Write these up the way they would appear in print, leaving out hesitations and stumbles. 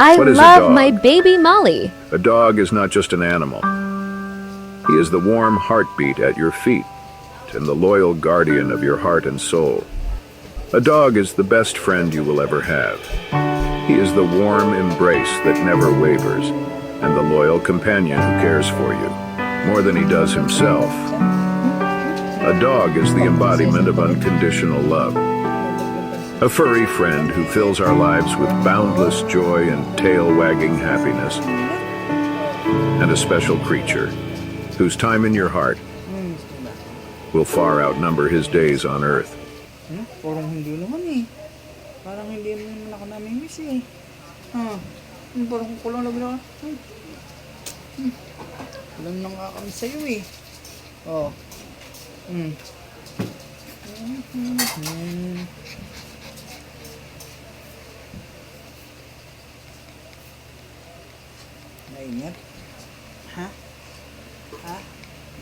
I What is a love dog? my baby Molly. A dog is not just an animal. He is the warm heartbeat at your feet and the loyal guardian of your heart and soul. A dog is the best friend you will ever have. He is the warm embrace that never wavers and the loyal companion who cares for you more than he does himself. A dog is the embodiment of unconditional love. A furry friend who fills our lives with boundless joy and tail-wagging happiness. And a special creature whose time in your heart will far outnumber his days on earth. Parang hindi naman eh. Parang hindi naman ako namimiss eh. Parang kulang lang na. Kulang nang kakamiss sa'yo eh. Oh. Naingat? Ha? Ha?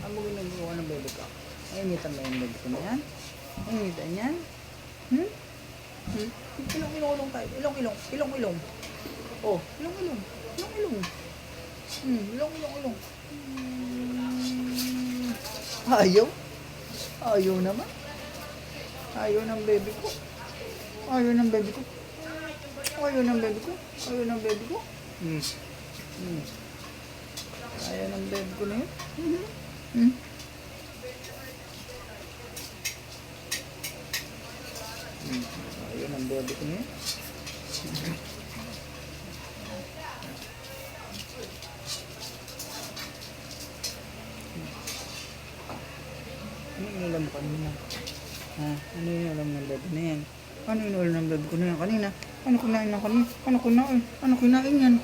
Ano mo ginagawa ng bebe ko? Nainitan ba yung bebe ko na yan? Nainitan yan? Ilong tayo. Ilong. Oh, ilong. Ilong. Ayaw? Ayaw naman. Ayaw ng bebe ko. Ayaw ng bebe ko na yun. Ayaw ng bebe ko na yun. Ano yung alam kanina? Ano yung alam ng bebe na yan? Ano yung alam ng bebe ko na yan kanina? Ano kinain yan?